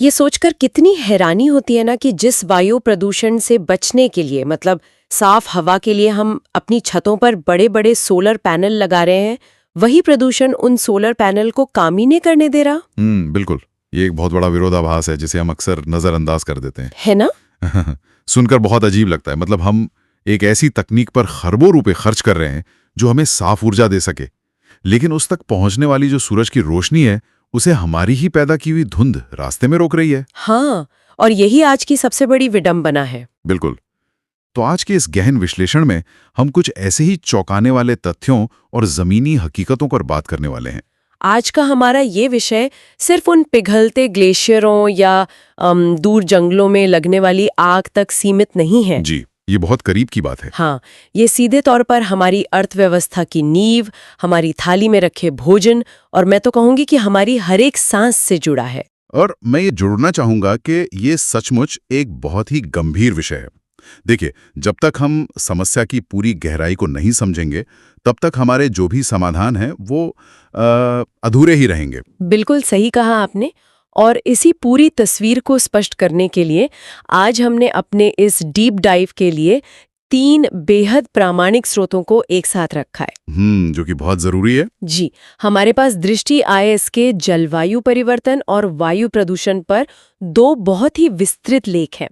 ये सोचकर कितनी हैरानी होती है ना कि जिस वायु प्रदूषण से बचने के लिए मतलब साफ हवा के लिए हम अपनी छतों पर बड़े बड़े सोलर पैनल लगा रहे हैं, वही प्रदूषण उन सोलर पैनल को काम ही नहीं करने दे रहा। बिल्कुल। ये एक बहुत बड़ा विरोधाभास है जिसे हम अक्सर नजरअंदाज कर देते हैं। है ना? सुनकर बहुत अजीब लगता है। मतलब हम एक ऐसी तकनीक पर खरबों रुपए खर्च कर रहे हैं जो हमें साफ ऊर्जा दे सके, लेकिन उस तक पहुंचने वाली जो सूरज की रोशनी है उसे हमारी ही पैदा की हुई धुंध रास्ते में रोक रही है। हाँ, और यही आज की सबसे बड़ी विडंबना है। बिल्कुल। तो आज के इस गहन विश्लेषण में हम कुछ ऐसे ही चौंकाने वाले तथ्यों और जमीनी हकीकतों पर बात करने वाले हैं। आज का हमारा ये विषय सिर्फ उन पिघलते ग्लेशियरों या दूर जंगलों में लगने वाली आग तक सीमित नहीं है। जी, ये बहुत करीब की बात है। हाँ, ये सीधे तौर पर हमारी अर्थव्यवस्था की नींव, हमारी थाली में रखे भोजन और मैं तो कहूंगी कि हमारी हर एक सांस से जुड़ा है। और मैं ये जोड़ना चाहूंगा कि ये सचमुच एक बहुत ही गंभीर विषय है। देखिए, जब तक हम समस्या की पूरी गहराई को नहीं समझेंगे, तब तक हमारे जो भी समाधान हैं वो अधूरे ही रहेंगे। बिल्कुल सही कहा आपने। और इसी पूरी तस्वीर को स्पष्ट करने के लिए आज हमने अपने इस डीप डाइव के लिए 3 बेहद प्रामाणिक स्रोतों को एक साथ रखा है। जो कि बहुत जरूरी है। जी, हमारे पास दृष्टि IAS के जलवायु परिवर्तन और वायु प्रदूषण पर 2 बहुत ही विस्तृत लेख हैं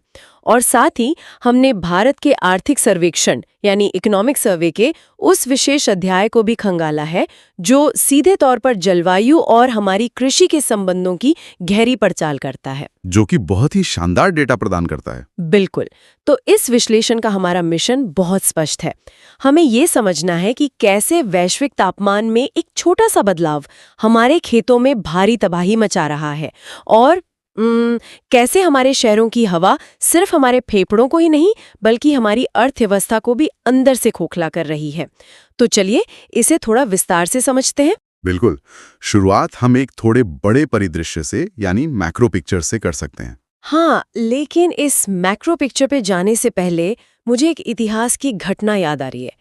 और साथ ही हमने भारत के आर्थिक सर्वेक्षण यानी इकोनॉमिक सर्वे के उस विशेष अध्याय को भी खंगाला है जो सीधे तौर पर जलवायु और हमारी कृषि के संबंधों की गहरी पड़ताल करता है, जो कि बहुत ही शानदार डेटा प्रदान करता है। बिल्कुल। तो इस विश्लेषण का हमारा मिशन बहुत स्पष्ट है। हमें ये समझना है कि कैसे वैश्विक तापमान में एक छोटा सा बदलाव हमारे खेतों में भारी तबाही मचा रहा है और कैसे हमारे शहरों की हवा सिर्फ हमारे फेफड़ों को ही नहीं बल्कि हमारी अर्थव्यवस्था को भी अंदर से खोखला कर रही है। तो चलिए इसे थोड़ा विस्तार से समझते हैं। बिल्कुल। शुरुआत हम एक थोड़े बड़े परिदृश्य से यानी मैक्रो पिक्चर से कर सकते हैं। हाँ, लेकिन इस मैक्रो पिक्चर पे जाने से पहले मुझे एक इतिहास की घटना याद आ रही है।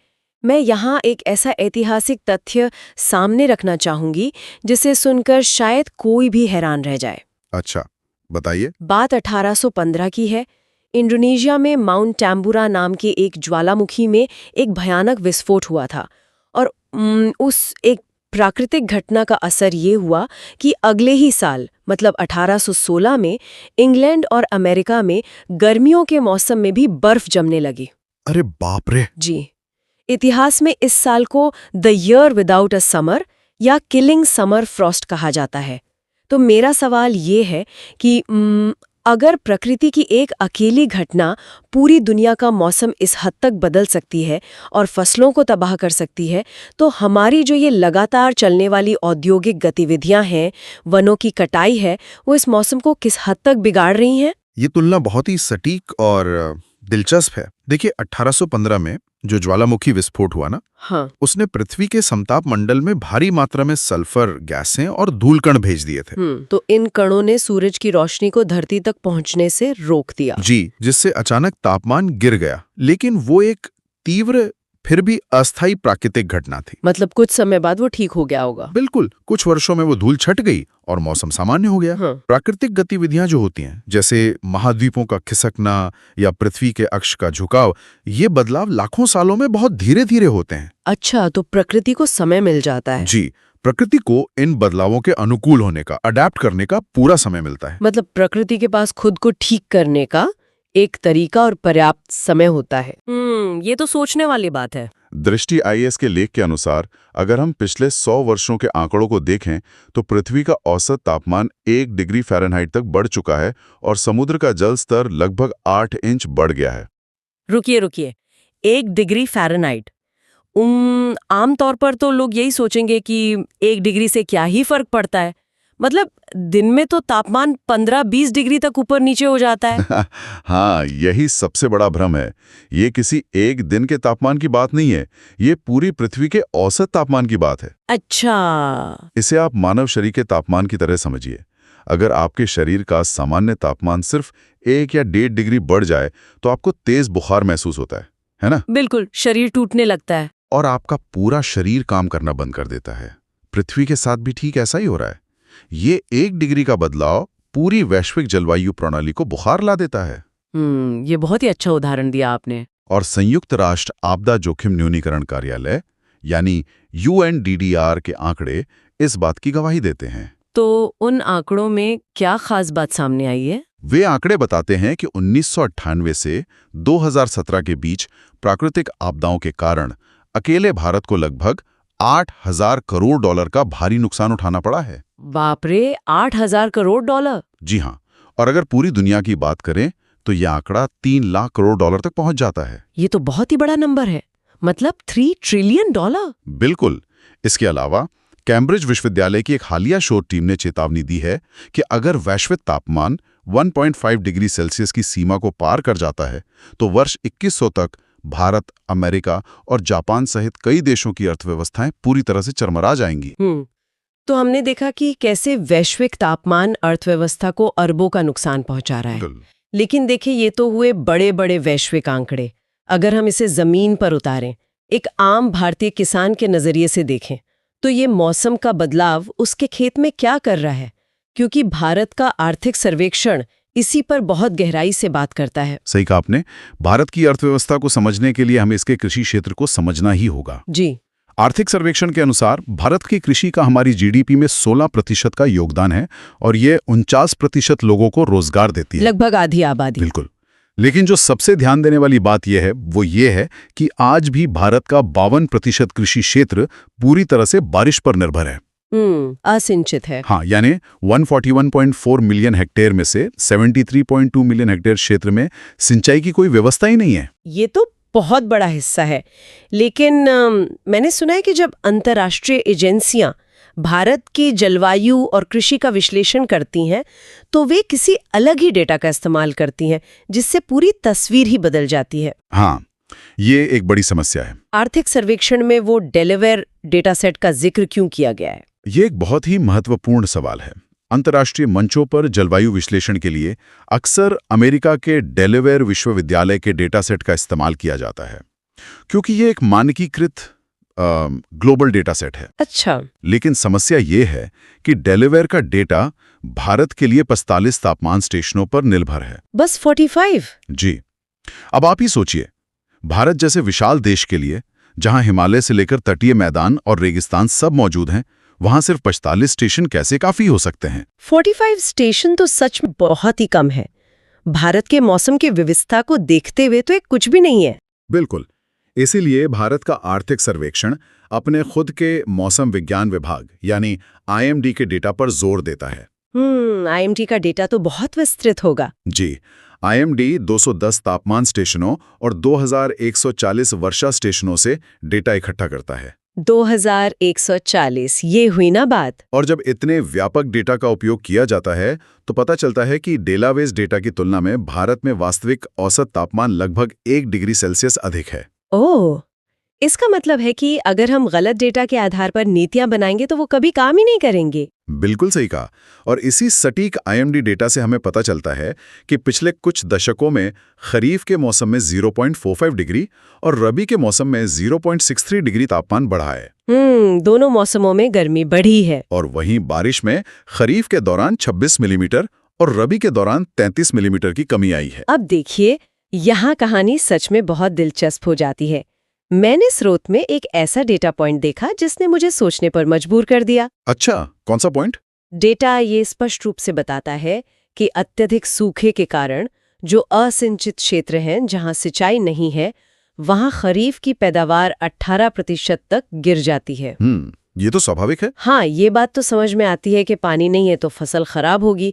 मैं यहाँ एक ऐसा ऐतिहासिक तथ्य सामने रखना चाहूंगी जिसे सुनकर शायद कोई भी हैरान रह जाए। अच्छा, बताइए। बात 1815 की है। इंडोनेशिया में माउंट टैम्बुरा नाम के एक ज्वालामुखी में एक भयानक विस्फोट हुआ था और उस एक प्राकृतिक घटना का असर ये हुआ कि अगले ही साल मतलब 1816 में इंग्लैंड और अमेरिका में गर्मियों के मौसम में भी बर्फ जमने लगी। अरे बाप रे! जी, इतिहास में इस साल को the year without a summer या किलिंग समर फ्रॉस्ट कहा जाता है। तो मेरा सवाल ये है कि अगर प्रकृति की एक अकेली घटना पूरी दुनिया का मौसम इस हद तक बदल सकती है और फसलों को तबाह कर सकती है, तो हमारी जो ये लगातार चलने वाली औद्योगिक गतिविधियां हैं, वनों की कटाई है, वो इस मौसम को किस हद तक बिगाड़ रही हैं? ये तुलना बहुत ही सटीक और दिलचस्प है। देखिए, 1815 में जो ज्वालामुखी विस्फोट हुआ ना, हाँ, उसने पृथ्वी के समताप मंडल में भारी मात्रा में सल्फर गैसें और धूल कण भेज दिए थे। तो इन कणों ने सूरज की रोशनी को धरती तक पहुंचने से रोक दिया। जी, जिससे अचानक तापमान गिर गया। लेकिन वो एक तीव्र फिर भी अस्थायी प्राकृतिक घटना थी। मतलब कुछ समय बाद वो ठीक हो गया होगा। बिल्कुल, कुछ वर्षों में वो धूल छट गई और मौसम सामान्य हो गया। हाँ। प्राकृतिक गतिविधियां जो होती हैं, जैसे महाद्वीपों का खिसकना या पृथ्वी के अक्ष का झुकाव, ये बदलाव लाखों सालों में बहुत धीरे धीरे होते हैं। अच्छा, तो प्रकृति को समय मिल जाता है। जी, प्रकृति को इन बदलावों के अनुकूल होने का, अडेप्ट करने का पूरा समय मिलता है। मतलब प्रकृति के पास खुद को ठीक करने का एक तरीका और पर्याप्त समय होता है। ये तो सोचने वाली बात है। दृष्टि IAS के लेख के अनुसार अगर हम पिछले 100 वर्षों के आंकड़ों को देखें तो पृथ्वी का औसत तापमान 1 डिग्री फ़ारेनहाइट तक बढ़ चुका है और समुद्र का जल स्तर लगभग 8 इंच बढ़ गया है। रुकिए, 1 डिग्री फ़ारेनहाइट। आमतौर पर तो लोग यही सोचेंगे कि 1 डिग्री से क्या ही फर्क पड़ता है। मतलब दिन में तो तापमान 15-20 डिग्री तक ऊपर नीचे हो जाता है। हाँ, यही सबसे बड़ा भ्रम है। ये किसी एक दिन के तापमान की बात नहीं है, ये पूरी पृथ्वी के औसत तापमान की बात है। अच्छा, इसे आप मानव शरीर के तापमान की तरह समझिए। अगर आपके शरीर का सामान्य तापमान सिर्फ 1 या 1.5 डिग्री बढ़ जाए तो आपको तेज बुखार महसूस होता है ना? बिल्कुल, शरीर टूटने लगता है और आपका पूरा शरीर काम करना बंद कर देता है। पृथ्वी के साथ भी ठीक ऐसा ही हो रहा है। ये 1 डिग्री का बदलाव पूरी वैश्विक जलवायु प्रणाली को बुखार ला देता है। ये बहुत ही अच्छा उदाहरण दिया आपने। और संयुक्त राष्ट्र आपदा जोखिम न्यूनीकरण कार्यालय यानी UNDDR के आंकड़े इस बात की गवाही देते हैं। तो उन आंकड़ों में क्या खास बात सामने आई है? वे आंकड़े बताते हैं कि 1998 से 2017 के बीच प्राकृतिक आपदाओं के कारण अकेले भारत को लगभग 8,000 करोड़ डॉलर का भारी नुकसान उठाना पड़ा है। बाप रे, 8,000 करोड़ डॉलर! जी हाँ, और अगर पूरी दुनिया की बात करें तो यह आंकड़ा 3 लाख करोड़ डॉलर तक पहुंच जाता है। ये तो बहुत ही बड़ा नंबर है, मतलब 3 ट्रिलियन डॉलर। बिल्कुल। इसके अलावा कैम्ब्रिज विश्वविद्यालय की एक हालिया शोध टीम ने चेतावनी दी है कि अगर वैश्विक तापमान 1.5 डिग्री सेल्सियस की सीमा को पार कर जाता है तो वर्ष 2100 तक भारत, अमेरिका और जापान सहित कई देशों की अर्थव्यवस्थाएं पूरी तरह से चरमरा जाएंगी। तो हमने देखा कि कैसे वैश्विक तापमान अर्थव्यवस्था को अरबों का नुकसान पहुंचा रहा है। लेकिन देखिए, ये तो हुए बड़े बड़े वैश्विक आंकड़े। अगर हम इसे जमीन पर उतारें, एक आम भारतीय किसान के नजरिए से देखें, तो ये मौसम का बदलाव उसके खेत में क्या कर रहा है? क्योंकि भारत का आर्थिक सर्वेक्षण इसी पर बहुत गहराई से बात करता है। सही कहा आपने। भारत की अर्थव्यवस्था को समझने के लिए हमें इसके कृषि क्षेत्र को समझना ही होगा। जी। आर्थिक सर्वेक्षण के अनुसार भारत की कृषि का हमारी GDP में 16% का योगदान है और ये 49% लोगों को रोजगार देती है, लगभग आधी आबादी। बिल्कुल। लेकिन जो सबसे ध्यान देने वाली बात यह है वो ये है कि आज भी भारत का 52% कृषि क्षेत्र पूरी तरह से बारिश पर निर्भर है। असिंचित है। हाँ, यानी 141.4 मिलियन हेक्टेयर में से 73.2 मिलियन हेक्टेयर क्षेत्र में सिंचाई की कोई व्यवस्था ही नहीं है। ये तो बहुत बड़ा हिस्सा है। लेकिन मैंने सुना है कि जब अंतर्राष्ट्रीय एजेंसियां भारत की जलवायु और कृषि का विश्लेषण करती हैं तो वे किसी अलग ही डेटा का इस्तेमाल करती हैं, जिससे पूरी तस्वीर ही बदल जाती है। हाँ, ये एक बड़ी समस्या है। आर्थिक सर्वेक्षण में वो डेलावेयर डेटा सेट का जिक्र क्यों किया गया है? ये एक बहुत ही महत्वपूर्ण सवाल है। अंतर्राष्ट्रीय मंचों पर जलवायु विश्लेषण के लिए अक्सर अमेरिका के डेलावेयर विश्वविद्यालय के डेटा सेट का इस्तेमाल किया जाता है, क्योंकि ये एक मानकीकृत ग्लोबल डेटा सेट है। अच्छा। लेकिन समस्या ये है कि डेलावेयर का डेटा भारत के लिए 45 तापमान स्टेशनों पर निर्भर है। बस 45? जी। अब आप ही सोचिए, भारत जैसे विशाल देश के लिए, जहां हिमालय से लेकर तटीय मैदान और रेगिस्तान सब मौजूद हैं, वहां सिर्फ 45 स्टेशन कैसे काफी हो सकते हैं? 45 स्टेशन तो सच में बहुत ही कम है। भारत के मौसम की विविधता को देखते हुए तो ये कुछ भी नहीं है। बिल्कुल। इसीलिए भारत का आर्थिक सर्वेक्षण अपने खुद के मौसम विज्ञान विभाग यानी IMD के डेटा पर जोर देता है। IMD का डेटा तो बहुत विस्तृत होगा। जी। IMD 210 तापमान स्टेशनों और 2140 वर्षा स्टेशनों से डेटा इकट्ठा करता है। 2140, ये हुई ना बात। और जब इतने व्यापक डेटा का उपयोग किया जाता है तो पता चलता है कि डेलावेयर डेटा की तुलना में भारत में वास्तविक औसत तापमान लगभग 1 डिग्री सेल्सियस अधिक है। ओह, इसका मतलब है कि अगर हम गलत डेटा के आधार पर नीतियां बनाएंगे तो वो कभी काम ही नहीं करेंगे। बिल्कुल सही कहा। और इसी सटीक IMD डेटा से हमें पता चलता है कि पिछले कुछ दशकों में खरीफ के मौसम में 0.45 डिग्री और रबी के मौसम में 0.63 डिग्री तापमान बढ़ा है। दोनों मौसमों में गर्मी बढ़ी है। और वहीं बारिश में खरीफ के दौरान 26 मिलीमीटर और रबी के दौरान 33 मिलीमीटर की कमी आई है। अब देखिए, यहाँ कहानी सच में बहुत दिलचस्प हो जाती है। मैंने स्रोत में एक ऐसा डेटा पॉइंट देखा जिसने मुझे सोचने पर मजबूर कर दिया। अच्छा, कौन सा पॉइंट? डेटा ये स्पष्ट रूप से बताता है कि अत्यधिक सूखे के कारण जो असिंचित क्षेत्र हैं, जहां सिंचाई नहीं है, वहां खरीफ की पैदावार 18% तक गिर जाती है। ये तो स्वाभाविक है। हाँ, ये बात तो समझ में आती है कि पानी नहीं है तो फसल खराब होगी।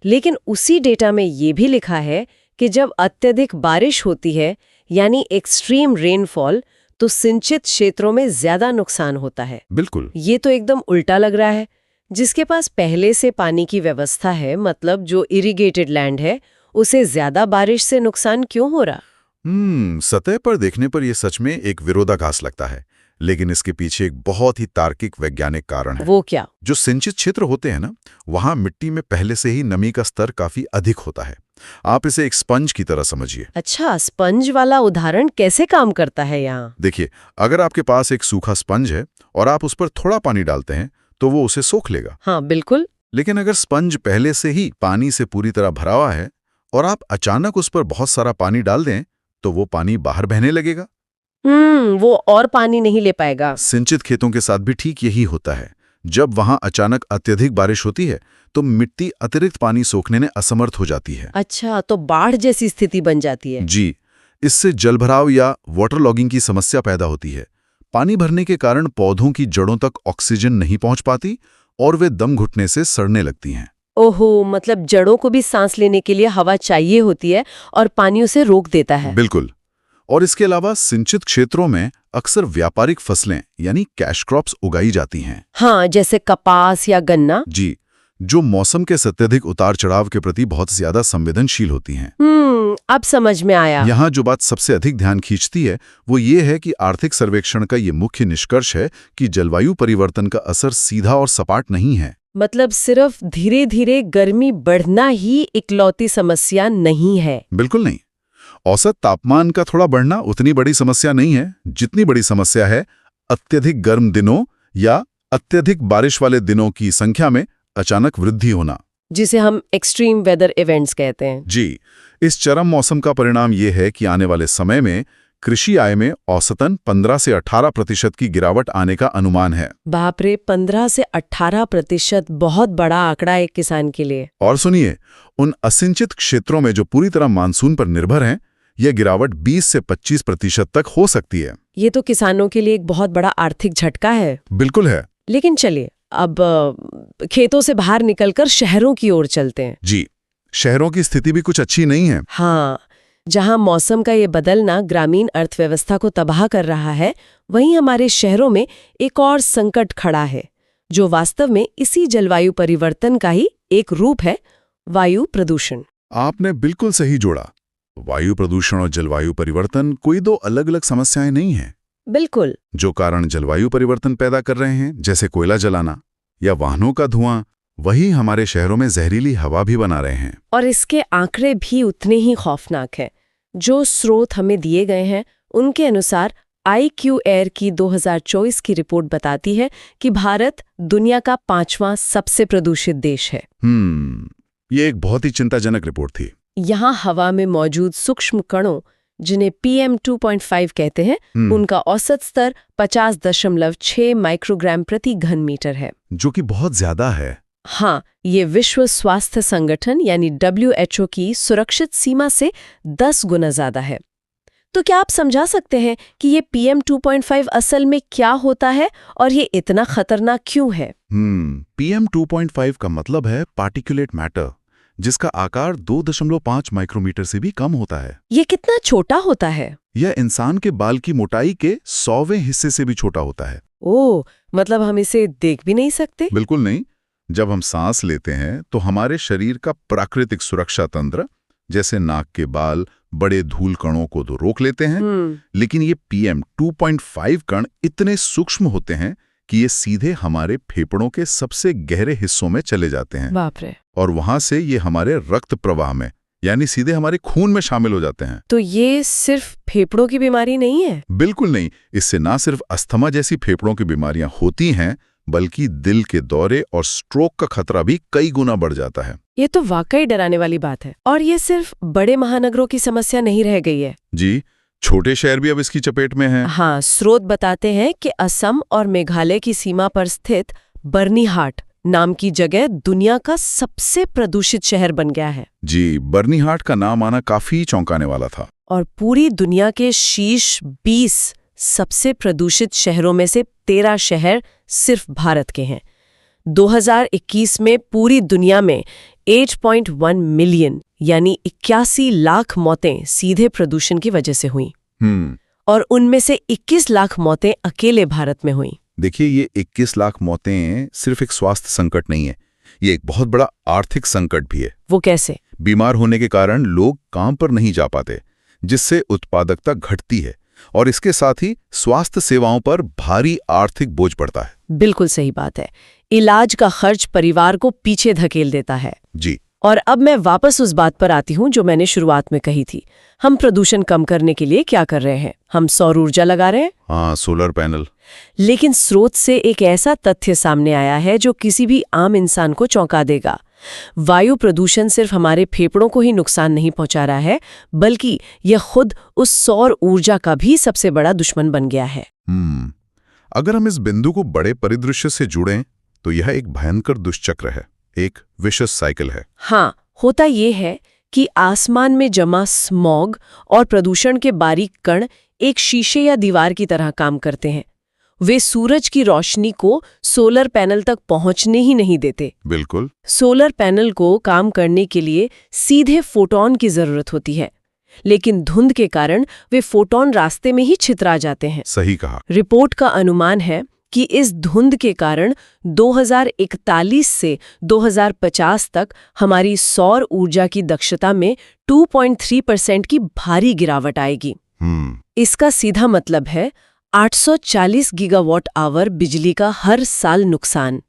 लेकिन उसी डेटा में ये भी लिखा है कि जब अत्यधिक बारिश होती है, यानी एक्सट्रीम रेनफॉल, तो सिंचित क्षेत्रों में ज्यादा नुकसान होता है। बिल्कुल। ये तो एकदम उल्टा लग रहा है। जिसके पास पहले से पानी की व्यवस्था है, मतलब जो इरिगेटेड लैंड है, उसे ज्यादा बारिश से नुकसान क्यों हो रहा? सतह पर देखने पर यह सच में एक विरोधाभास लगता है, लेकिन इसके पीछे एक बहुत ही तार्किक वैज्ञानिक कारण है। वो क्या? जो सिंचित क्षेत्र होते हैं ना, वहां मिट्टी में पहले से ही नमी का स्तर काफी अधिक होता है। आप इसे एक स्पंज की तरह समझिए। अच्छा, स्पंज वाला उदाहरण कैसे काम करता है यहाँ? देखिए, अगर आपके पास एक सूखा स्पंज है और आप उस पर थोड़ा पानी डालते हैं तो वो उसे सोख लेगा। हाँ, बिल्कुल। लेकिन अगर स्पंज पहले से ही पानी से पूरी तरह भरा हुआ है और आप अचानक उस पर बहुत सारा पानी डाल दें, तो वो पानी बाहर बहने लगेगा। वो और पानी नहीं ले पाएगा। सिंचित खेतों के साथ भी ठीक यही होता है। जब वहां अचानक अत्यधिक बारिश होती है तो मिट्टी अतिरिक्त पानी सोखने में असमर्थ हो जाती है। अच्छा, तो बाढ़ जैसी स्थिति बन जाती है। जी, इससे जलभराव या वाटर लॉगिंग की समस्या पैदा होती है। पानी भरने के कारण पौधों की जड़ों तक ऑक्सीजन नहीं पहुंच पाती और वे दम घुटने से सड़ने लगती हैं। ओहो, मतलब जड़ों को भी सांस लेने के लिए हवा चाहिए होती है और पानी उसे रोक देता है। बिल्कुल। और इसके अलावा सिंचित क्षेत्रों में अक्सर व्यापारिक फसलें यानी कैश क्रॉप्स उगाई जाती हैं। हाँ, जैसे कपास या गन्ना। जी, जो मौसम के अत्यधिक उतार चढ़ाव के प्रति बहुत ज्यादा संवेदनशील होती हैं। अब समझ में आया। यहाँ जो बात सबसे अधिक ध्यान खींचती है वो ये है कि आर्थिक सर्वेक्षण का ये मुख्य निष्कर्ष है कि जलवायु परिवर्तन का असर सीधा और सपाट नहीं है। मतलब सिर्फ धीरे धीरे गर्मी बढ़ना ही इकलौती समस्या नहीं है। बिल्कुल नहीं। औसत तापमान का थोड़ा बढ़ना उतनी बड़ी समस्या नहीं है जितनी बड़ी समस्या है अत्यधिक गर्म दिनों या अत्यधिक बारिश वाले दिनों की संख्या में अचानक वृद्धि होना, जिसे हम एक्सट्रीम वेदर इवेंट्स कहते हैं। जी, इस चरम मौसम का परिणाम ये है कि आने वाले समय में कृषि आय में औसतन 15 से 18% की गिरावट आने का अनुमान है। बाप रे, 15 से 18% बहुत बड़ा आंकड़ा है एक किसान के लिए। और सुनिए, उन असिंचित क्षेत्रों में जो पूरी तरह मानसून पर निर्भर हैं, यह गिरावट 20 से 25% तक हो सकती है। ये तो किसानों के लिए एक बहुत बड़ा आर्थिक झटका है। बिल्कुल है। लेकिन चलिए अब खेतों से बाहर निकलकर शहरों की ओर चलते हैं। जी, शहरों की स्थिति भी कुछ अच्छी नहीं है। हाँ, जहां मौसम का ये बदलना ग्रामीण अर्थव्यवस्था को तबाह कर रहा है, वहीं हमारे शहरों में एक और संकट खड़ा है, जो वास्तव में इसी जलवायु परिवर्तन का ही एक रूप है, वायु प्रदूषण। आपने बिल्कुल सही जोड़ा। वायु प्रदूषण और जलवायु परिवर्तन कोई दो अलग अलग समस्याएं नहीं हैं। बिल्कुल। जो कारण जलवायु परिवर्तन पैदा कर रहे हैं, जैसे कोयला जलाना या वाहनों का धुआं, वही हमारे शहरों में जहरीली हवा भी बना रहे हैं। और इसके आंकड़े भी उतने ही खौफनाक हैं। जो स्रोत हमें दिए गए हैं, उनके अनुसार IQ Air की 2024 की रिपोर्ट बताती है कि भारत दुनिया का 5वां सबसे प्रदूषित देश है। ये एक बहुत ही चिंताजनक रिपोर्ट थी। यहाँ हवा में मौजूद सूक्ष्म कणों, जिन्हें PM2.5 कहते हैं, उनका औसत स्तर 50.6 माइक्रोग्राम प्रति घन मीटर है, जो कि बहुत ज्यादा है। हाँ, ये विश्व स्वास्थ्य संगठन यानी WHO की सुरक्षित सीमा से 10 गुना ज्यादा है। तो क्या आप समझा सकते हैं कि ये PM2.5 असल में क्या होता है और ये इतना खतरनाक क्यों है? PM2.5 का मतलब है पार्टिकुलेट मैटर, जिसका आकार 2.5 माइक्रोमीटर से भी कम होता है। ये कितना छोटा होता है? यह इंसान के बाल की मोटाई के 100वें हिस्से से भी छोटा होता है। ओह, मतलब हम इसे देख भी नहीं सकते? बिल्कुल नहीं। जब हम सांस लेते हैं तो हमारे शरीर का प्राकृतिक सुरक्षा तंत्र, जैसे नाक के बाल, बड़े धूल कणों को तो रोक लेते हैं, लेकिन ये PM2.5 कण इतने सूक्ष्म होते हैं कि ये सीधे हमारे फेफड़ों के सबसे गहरे हिस्सों में चले जाते हैं। बाप रे। और वहां से ये हमारे रक्त प्रवाह में, यानी सीधे हमारे खून में शामिल हो जाते हैं। तो ये सिर्फ फेफड़ों की बीमारी नहीं है? बिल्कुल नहीं। इससे ना सिर्फ अस्थमा जैसी फेफड़ों की बीमारियां होती हैं, बल्कि दिल के दौरे और स्ट्रोक का खतरा भी कई गुना बढ़ जाता है। ये तो वाकई डराने वाली बात है। और ये सिर्फ बड़े महानगरों की समस्या नहीं रह गई है। जी, छोटे शहर भी अब इसकी चपेट में हैं। हाँ, स्रोत बताते हैं कि असम और मेघालय की सीमा पर स्थित बर्नीहाट नाम की जगह दुनिया का सबसे प्रदूषित शहर बन गया है। जी, बर्नीहाट का नाम आना काफी चौंकाने वाला था। और पूरी दुनिया के शीर्ष 20 सबसे प्रदूषित शहरों में से 13 शहर सिर्फ भारत के हैं। 2021 में पूरी दुनिया में 8.1 मिलियन यानी 81 लाख मौतें सीधे प्रदूषण की वजह से हुई। और उनमें से 21 लाख मौतें अकेले भारत में हुई। देखिए, ये 21 लाख मौतें सिर्फ एक स्वास्थ्य संकट नहीं है, ये एक बहुत बड़ा आर्थिक संकट भी है। वो कैसे? बीमार होने के कारण लोग काम पर नहीं जा पाते, जिससे उत्पादकता घटती है और इसके साथ ही स्वास्थ्य सेवाओं पर भारी आर्थिक बोझ पड़ता है। बिल्कुल सही बात है। इलाज का खर्च परिवार को पीछे धकेल देता है। जी, और अब मैं वापस उस बात पर आती हूँ जो मैंने शुरुआत में कही थी। हम प्रदूषण कम करने के लिए क्या कर रहे हैं? हम सौर ऊर्जा लगा रहे हैं। हाँ, सोलर पैनल। लेकिन स्रोत से एक ऐसा तथ्य सामने आया है जो किसी भी आम इंसान को चौंका देगा। वायु प्रदूषण सिर्फ हमारे फेफड़ों को ही नुकसान नहीं पहुंचा रहा है, बल्कि यह खुद उस सौर ऊर्जा का भी सबसे बड़ा दुश्मन बन गया है। अगर हम इस बिंदु को बड़े परिदृश्य से जुड़ें तो यह एक भयंकर दुष्चक्र है, एक विशेष साइकिल है। हाँ, होता ये है कि आसमान में जमा स्मॉग और प्रदूषण के बारीक कण एक शीशे या दीवार की तरह काम करते हैं। वे सूरज की रोशनी को सोलर पैनल तक पहुंचने ही नहीं देते। बिल्कुल। सोलर पैनल को काम करने के लिए सीधे फोटॉन की जरूरत होती है, लेकिन धुंध के कारण वे फोटॉन रास्ते में ही छितरा जाते हैं। सही कहा। रिपोर्ट का अनुमान है कि इस धुंध के कारण 2041 से 2050 तक हमारी सौर ऊर्जा की दक्षता में 2.3% की भारी गिरावट आएगी। इसका सीधा मतलब है 840 गीगावाट आवर बिजली का हर साल नुकसान।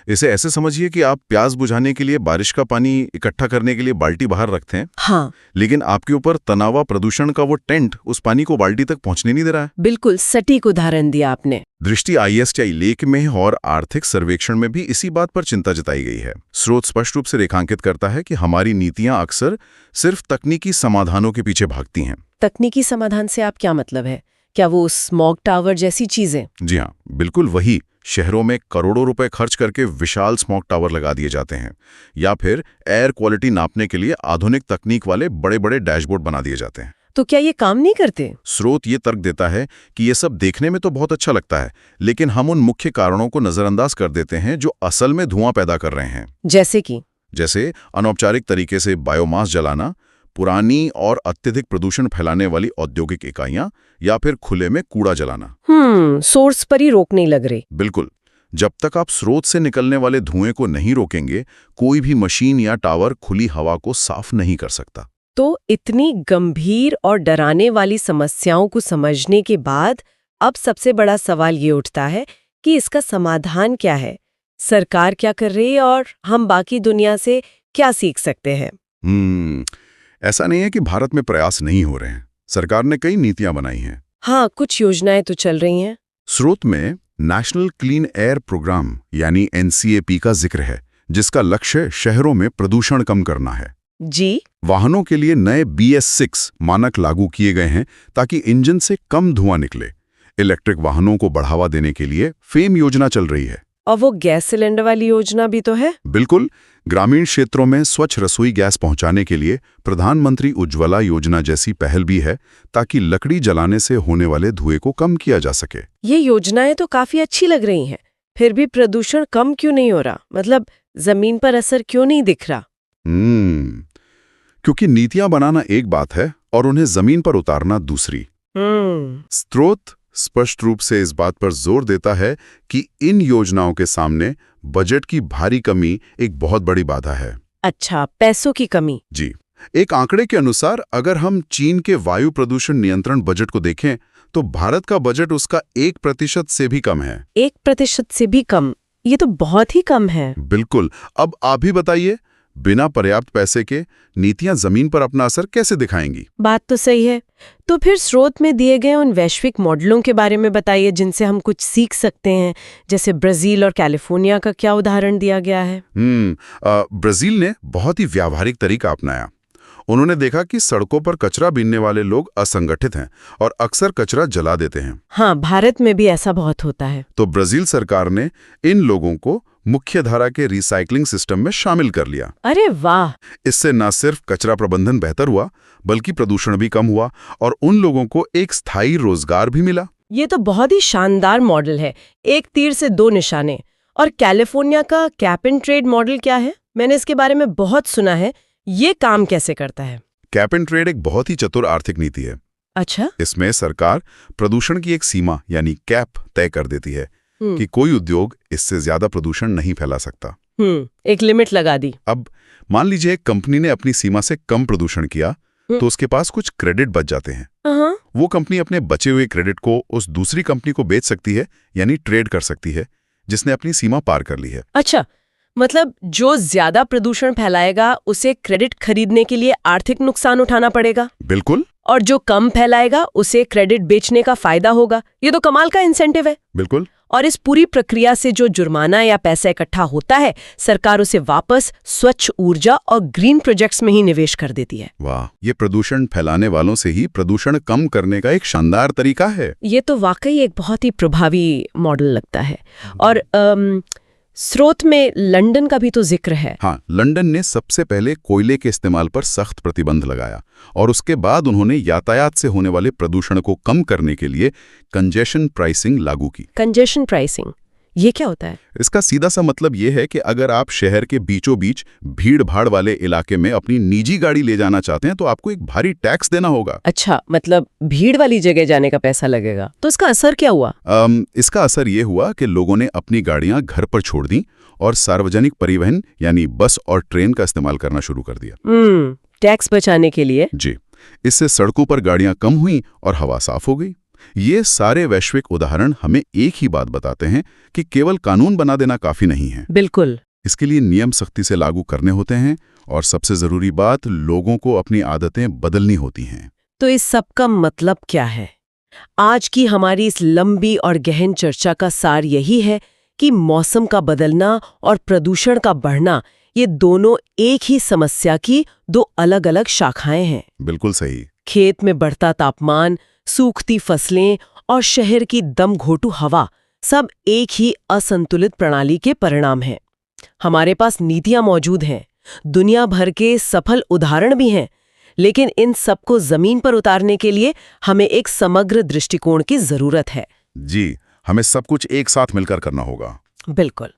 इसे ऐसे समझिए कि आप प्यास बुझाने के लिए बारिश का पानी इकट्ठा करने के लिए बाल्टी बाहर रखते हैं। हाँ, लेकिन आपके ऊपर तनावा प्रदूषण का वो टेंट उस पानी को बाल्टी तक पहुंचने नहीं दे रहा है। बिल्कुल सटीक उदाहरण दिया आपने। दृष्टि ISTI लेख में और आर्थिक सर्वेक्षण में भी इसी बात पर चिंता जताई गई है। स्रोत स्पष्ट रूप से रेखांकित करता है कि हमारी नीतियां अक्सर सिर्फ तकनीकी समाधानों के पीछे भागती हैं। तकनीकी समाधान से आप क्या मतलब है? क्या वो स्मॉग टावर जैसी चीजें? जी हाँ, बिल्कुल वही। शहरों में करोड़ों रुपए खर्च करके विशाल स्मॉग टावर लगा दिए जाते हैं, या फिर एयर क्वालिटी नापने के लिए आधुनिक तकनीक वाले बड़े बड़े डैशबोर्ड बना दिए जाते हैं। तो क्या ये काम नहीं करते? स्रोत ये तर्क देता है कि ये सब देखने में तो बहुत अच्छा लगता है, लेकिन हम उन मुख्य कारणों को नजरअंदाज कर देते हैं जो असल में धुआं पैदा कर रहे हैं। जैसे अनौपचारिक तरीके से बायोमास जलाना, पुरानी और अत्यधिक प्रदूषण फैलाने वाली औद्योगिक इकाइयां, या फिर खुले में कूड़ा जलाना। सोर्स पर ही रोक नहीं लग रही। बिल्कुल। जब तक आप स्रोत से निकलने वाले धुएं को नहीं रोकेंगे, कोई भी मशीन या टावर खुली हवा को साफ नहीं कर सकता। तो इतनी गंभीर और डराने वाली समस्याओं को समझने के बाद अब सबसे बड़ा सवाल ये उठता है कि इसका समाधान क्या है? सरकार क्या कर रही है और हम बाकी दुनिया से क्या सीख सकते हैं? ऐसा नहीं है कि भारत में प्रयास नहीं हो रहे हैं। सरकार ने कई नीतियां बनाई हैं। हाँ, कुछ योजनाएं तो चल रही हैं। स्रोत में नेशनल क्लीन एयर प्रोग्राम यानी NCAP का जिक्र है, जिसका लक्ष्य शहरों में प्रदूषण कम करना है। जी। वाहनों के लिए नए BS6 मानक लागू किए गए हैं ताकि इंजन से कम धुआं निकले। इलेक्ट्रिक वाहनों को बढ़ावा देने के लिए फेम योजना चल रही है। और वो गैस सिलेंडर वाली योजना भी तो है। बिल्कुल। ग्रामीण क्षेत्रों में स्वच्छ रसोई गैस पहुंचाने के लिए प्रधानमंत्री उज्ज्वला योजना जैसी पहल भी है, ताकि लकड़ी जलाने से होने वाले धुएं को कम किया जा सके। ये योजनाएं तो काफी अच्छी लग रही हैं, फिर भी प्रदूषण कम क्यों नहीं हो रहा? मतलब जमीन पर असर क्यों नहीं दिख रहा? क्योंकि नीतियां बनाना एक बात है और उन्हें जमीन पर उतारना दूसरी। स्रोत स्पष्ट रूप से इस बात पर जोर देता है कि इन योजनाओं के सामने बजट की भारी कमी एक बहुत बड़ी बाधा है। अच्छा, पैसों की कमी। जी। एक आंकड़े के अनुसार अगर हम चीन के वायु प्रदूषण नियंत्रण बजट को देखें तो भारत का बजट उसका 1% से भी कम है। 1% से भी कम? ये तो बहुत ही कम है। बिल्कुल। अब आप ही बताइए, बिना पर्याप्त पैसे के नीतियां जमीन पर अपना असर कैसे दिखाएंगी? बात तो सही है। तो फिर स्रोत में दिए गए उन वैश्विक मॉडलों के बारे में बताइए जिनसे हम कुछ सीख सकते हैं, जैसे ब्राजील और कैलिफोर्निया का क्या उदाहरण दिया गया है? ब्राजील ने बहुत ही व्यावहारिक तरीका अपनाया। उन्होंने देखा कि सड़कों पर कचरा बीनने वाले लोग असंगठित हैं और अक्सर कचरा जला देते हैं। हाँ, भारत में भी ऐसा बहुत होता है। तो ब्राजील सरकार ने इन लोगों को मुख्य धारा के रिसाइकलिंग सिस्टम में शामिल कर लिया। अरे वाह! इससे न सिर्फ कचरा प्रबंधन बेहतर हुआ, बल्कि प्रदूषण भी कम हुआ और उन लोगों को एक स्थायी रोजगार भी मिला। ये तो बहुत ही शानदार मॉडल है, एक तीर से दो निशाने। और कैलिफोर्निया का कैप एंड ट्रेड मॉडल क्या है? मैंने इसके बारे में बहुत सुना है। ये काम कैसे करता है? कैप एंड ट्रेड एक बहुत ही चतुर आर्थिक नीति है। अच्छा। इसमें सरकार प्रदूषण की एक सीमा यानी कैप तय कर देती है कि कोई उद्योग इससे ज्यादा प्रदूषण नहीं फैला सकता। एक लिमिट लगा दी। अब मान लीजिए एक कंपनी ने अपनी सीमा से कम प्रदूषण किया, तो उसके पास कुछ क्रेडिट बच जाते हैं। वो कंपनी अपने बचे हुए क्रेडिट को उस दूसरी कंपनी को बेच सकती है, यानी ट्रेड कर सकती है, जिसने अपनी सीमा पार कर ली है। अच्छा, मतलब जो ज्यादा प्रदूषण फैलाएगा उसे क्रेडिट खरीदने के लिए आर्थिक नुकसान उठाना पड़ेगा, बिल्कुल। और जो कम फैलाएगा उसे क्रेडिट बेचने का फायदा होगा। ये तो कमाल का इंसेंटिव है। बिल्कुल। और इस पूरी प्रक्रिया से जो जुर्माना या पैसा इकट्ठा होता है, सरकार उसे वापस स्वच्छ ऊर्जा और ग्रीन प्रोजेक्ट्स में ही निवेश कर देती है। वाह, ये प्रदूषण फैलाने वालों से ही प्रदूषण कम करने का एक शानदार तरीका है। ये तो वाकई एक बहुत ही प्रभावी मॉडल लगता है। और स्रोत में लंदन का भी तो जिक्र है। हाँ, लंदन ने सबसे पहले कोयले के इस्तेमाल पर सख्त प्रतिबंध लगाया और उसके बाद उन्होंने यातायात से होने वाले प्रदूषण को कम करने के लिए कंजेशन प्राइसिंग लागू की। कंजेशन प्राइसिंग, ये क्या होता है? इसका सीधा सा मतलब ये है कि अगर आप शहर के बीचों बीच भीड़-भाड़ वाले इलाके में अपनी निजी गाड़ी ले जाना चाहते हैं तो आपको एक भारी टैक्स देना होगा। अच्छा, मतलब भीड़ वाली जगह जाने का पैसा लगेगा। तो इसका असर क्या हुआ? इसका असर ये हुआ कि लोगों ने अपनी गाड़ियां घर पर छोड़ दी और सार्वजनिक परिवहन यानी बस और ट्रेन का इस्तेमाल करना शुरू कर दिया। टैक्स बचाने के लिए। जी, इससे सड़कों पर गाड़ियां कम हुई और हवा साफ हो गई। ये सारे वैश्विक उदाहरण हमें एक ही बात बताते हैं कि केवल कानून बना देना काफी नहीं है। बिल्कुल। इसके लिए नियम सख्ती से लागू करने होते हैं और सबसे जरूरी बात, लोगों को अपनी आदतें बदलनी होती हैं। तो इस सब का मतलब क्या है? आज की हमारी इस लंबी और गहन चर्चा का सार यही है कि मौसम का बदलना और प्रदूषण का बढ़ना, ये दोनों एक ही समस्या की दो अलग-अलग शाखाएं हैं। बिल्कुल सही। खेत में बढ़ता तापमान, सूखती फसलें और शहर की दमघोटू हवा, सब एक ही असंतुलित प्रणाली के परिणाम हैं। हमारे पास नीतियां मौजूद हैं, दुनिया भर के सफल उदाहरण भी हैं, लेकिन इन सबको जमीन पर उतारने के लिए हमें एक समग्र दृष्टिकोण की जरूरत है। जी, हमें सब कुछ एक साथ मिलकर करना होगा। बिल्कुल।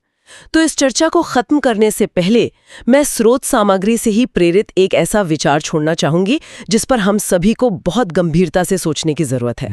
तो इस चर्चा को खत्म करने से पहले मैं स्रोत सामग्री से ही प्रेरित एक ऐसा विचार छोड़ना चाहूंगी जिस पर हम सभी को बहुत गंभीरता से सोचने की जरूरत है।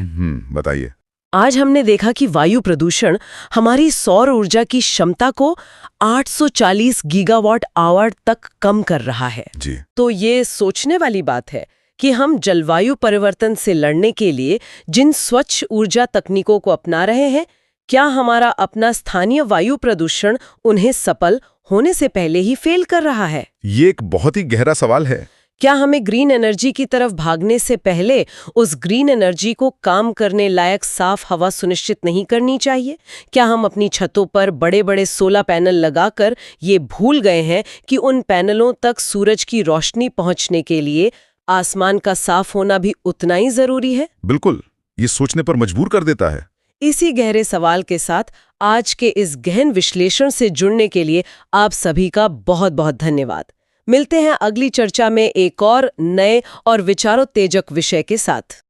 बताइए। आज हमने देखा कि वायु प्रदूषण हमारी सौर ऊर्जा की क्षमता को 840 गीगावाट आवर तक कम कर रहा है। जी। तो ये सोचने वाली बात है कि हम जलवायु परिवर्तन से लड़ने के लिए जिन स्वच्छ ऊर्जा तकनीकों को अपना रहे हैं, क्या हमारा अपना स्थानीय वायु प्रदूषण उन्हें सफल होने से पहले ही फेल कर रहा है? ये एक बहुत ही गहरा सवाल है। क्या हमें ग्रीन एनर्जी की तरफ भागने से पहले उस ग्रीन एनर्जी को काम करने लायक साफ हवा सुनिश्चित नहीं करनी चाहिए? क्या हम अपनी छतों पर बड़े-बड़े सोलर पैनल लगाकर ये भूल गए हैं कि उन पैनलों तक सूरज की रोशनी पहुंचने के लिए आसमान का साफ होना भी उतना ही जरूरी है? बिल्कुल, ये सोचने पर मजबूर कर देता है। इसी गहरे सवाल के साथ आज के इस गहन विश्लेषण से जुड़ने के लिए आप सभी का बहुत बहुत धन्यवाद। मिलते हैं अगली चर्चा में एक और नए और विचारोत्तेजक विषय के साथ।